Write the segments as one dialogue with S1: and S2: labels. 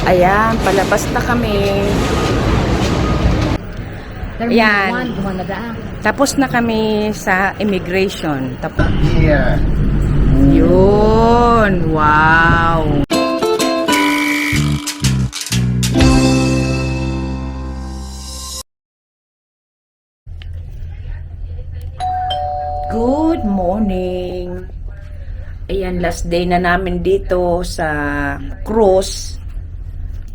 S1: Ayan, palabas na kami. Ayan. Tapos na kami sa immigration. Tapos.
S2: Here.
S1: Yun. Wow. Good morning. Ayan, last day na namin dito sa cruise.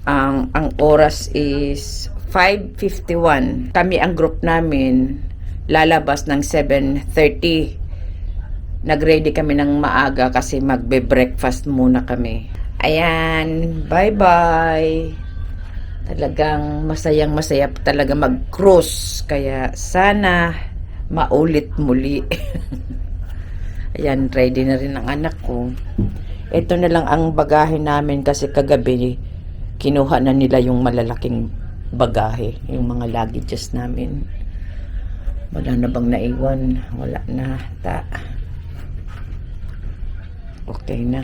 S1: Ang oras is 5:51. Kami ang group namin lalabas ng 7:30. Nagready kami ng maaga kasi magbe-breakfast muna kami. Ayan, bye-bye. Talagang masayang-masaya talaga mag-cruise. Kaya sana maulit muli. Ayan, ready na rin ang anak ko. Ito na lang ang bagahe namin kasi kagabi kinuha na nila yung malalaking bagahe, yung mga luggages namin. Wala na bang naiwan? Wala na. Okay na.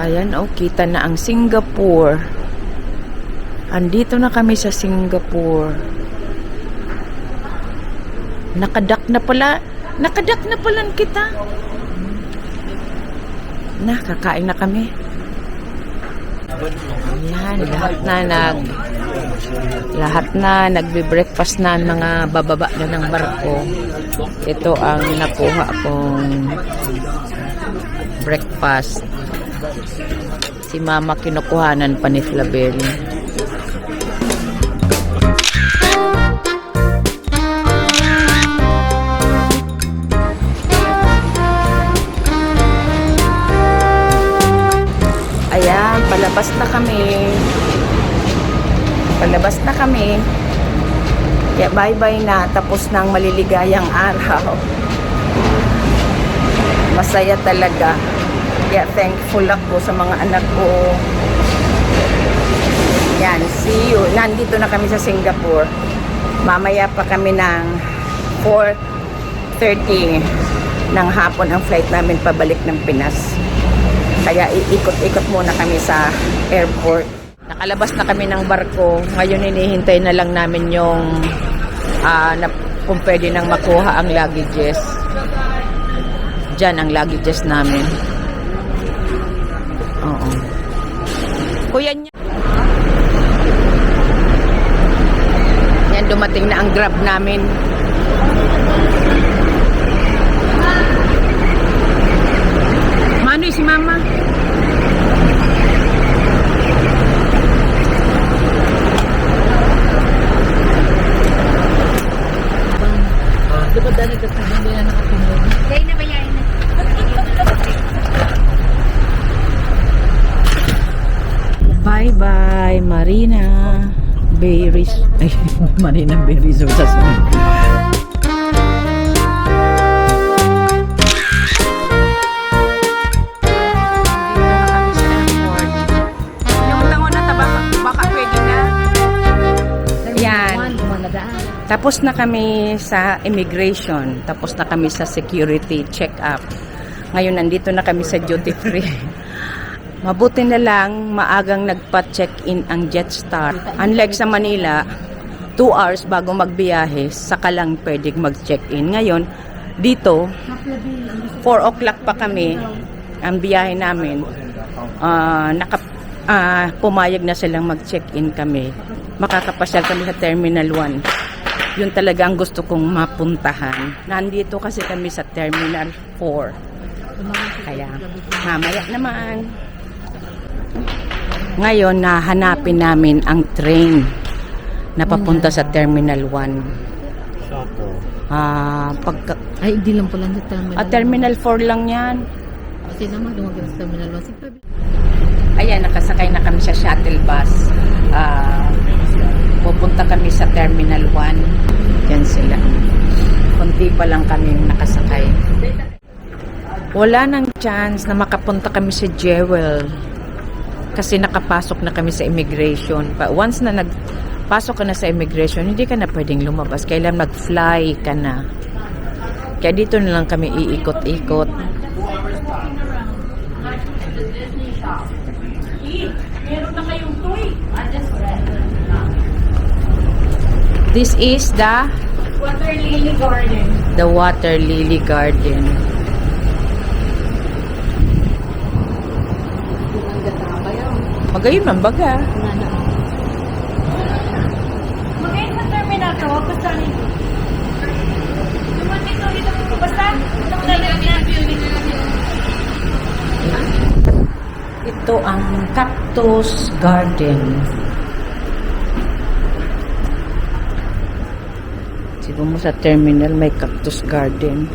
S1: Ayan, kita na ang Singapore. Andito na kami sa Singapore. Nakadak na pala kita. Kakain na kami. Ayan, lahat na nagbe-breakfast na ang mga bababa na ng barko. Ito ang nakuha kong breakfast. Si Mama kinukuhanan pa ni Flabel. Ayan, palabas na kami. Kaya bye-bye na. Tapos ng maliligayang araw. Masaya talaga. Kaya thankful ako sa mga anak ko. Yan, see you. Nandito na kami sa Singapore. Mamaya pa kami ng 4:30 ng hapon ang flight namin pabalik ng Pinas. Kaya iikot-ikot muna kami sa airport. Nakalabas na kami ng barko. Ngayon hinihintay na lang namin yung kung pwede nang makuha ang luggages. Diyan ang luggages namin. Oo. Kuya niya. Yan, dumating na ang Grab namin. Manoy si Mama.
S3: Dapat dahil kasi hindi na nakapunod.
S4: Dahil na bayarin na.
S1: Bye-bye, Marina Bay Resort. Ay, Marina Bay Resort sa sunod. Tapos na kami sa immigration. Tapos na kami sa security check-up. Ngayon, nandito na kami sa duty free. Mabuti na lang, maagang nagpa-check-in ang Jetstar. Unlike sa Manila, 2 hours bago magbiyahe, saka lang pwedeng mag-check-in. Ngayon, dito, 4 o'clock pa kami, ang biyahe namin. Pumayag na silang mag-check-in kami. Makakapasyal kami sa Terminal 1. Yun talaga ang gusto kong mapuntahan. Nandito kasi kami sa Terminal 4. Kaya, mamaya naman. Ngayon, nahanapin namin ang train na papunta sa Terminal 1.
S3: Ay, hindi lang pala sa Terminal 1.
S1: Terminal 4 lang yan.
S3: Kasi naman, lumagay sa Terminal 1.
S1: Ayan, nakasakay na kami sa shuttle bus. Pupunta kami sa Terminal 1. Yan sila. Kunti pa lang kami nakasakay. Wala nang chance na makapunta kami sa Jewel. Kasi nakapasok na kami sa immigration. Once na nagpasok ka na sa immigration, hindi ka na pwedeng lumabas. Kailan mag-fly ka na. Kaya dito na lang kami iikot-ikot.
S2: Meron na kayong toy. I just read.
S1: This is
S2: Water lily garden.
S1: the water lily garden. Magayon man baga.
S2: Magayon sa terminal to. Basta nito. Dito. Basta.
S1: Ito ang Cactus Garden. Siguro mo sa terminal may Cactus Garden.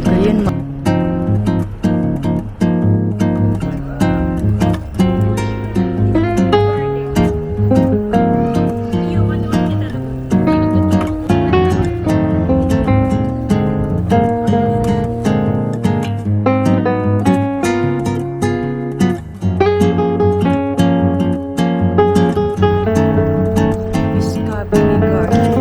S1: Ayun ma. Discovery Garden.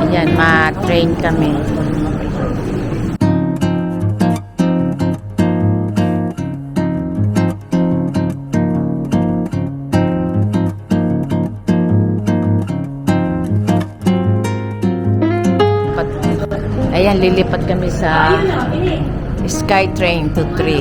S1: Ayan, ma-train kami. Ayan, lilipat kami sa Skytrain to 3.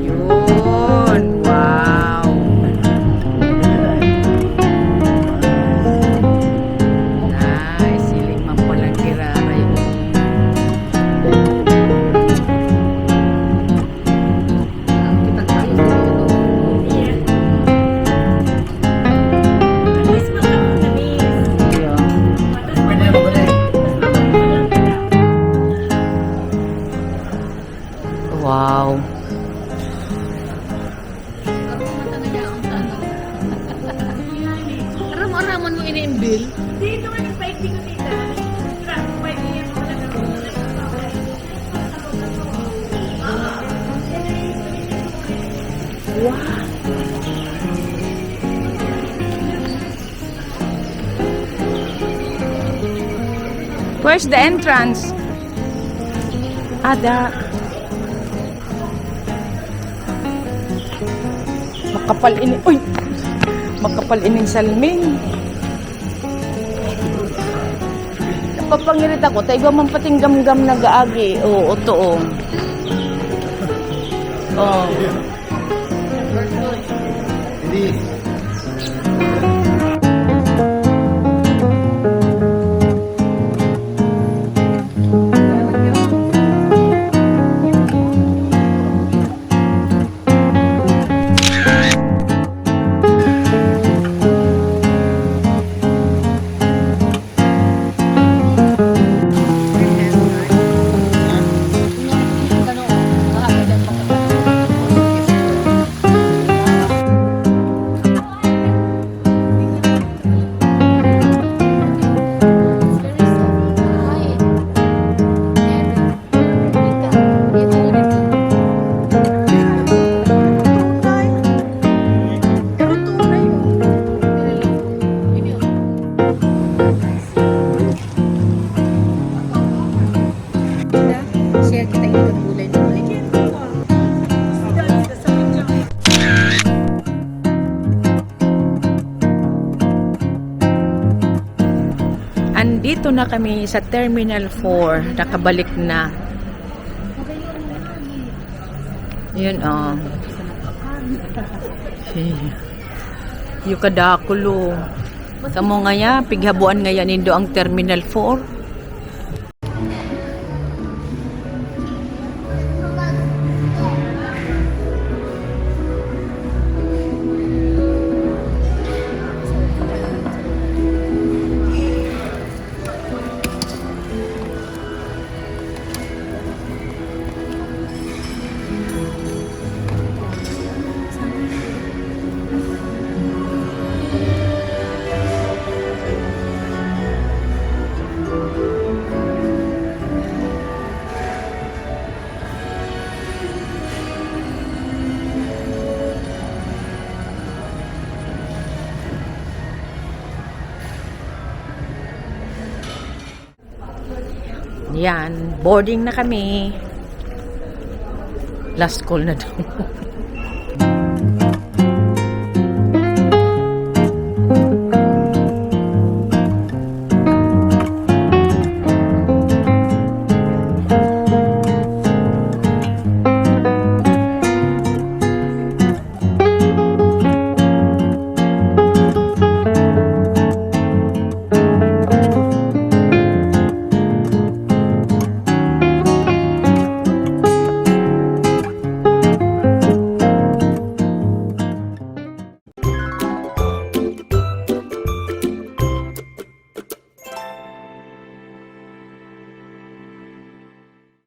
S1: Yun, wow. Nice, siling man po lang kiraray. Wow.
S3: Aram-araman mo ini-imbil.
S2: Dito ka nagpaikli ko dito.
S1: Where's the entrance? Ada. Makapal ini. Uy! Makapal ining salming. Napapangirit ako. Tayo man pating gam-gam na gaagi. Oo, to. Oh.
S3: Share kita ini ke bulan ni.
S1: Andito na kami sa Terminal 4. Nakabalik na. Yun, oh. Yung kadakulo. Kamo nga ya, pighabuan nga yan indo ang Terminal 4. Ayan, boarding na kami. Last call na daw.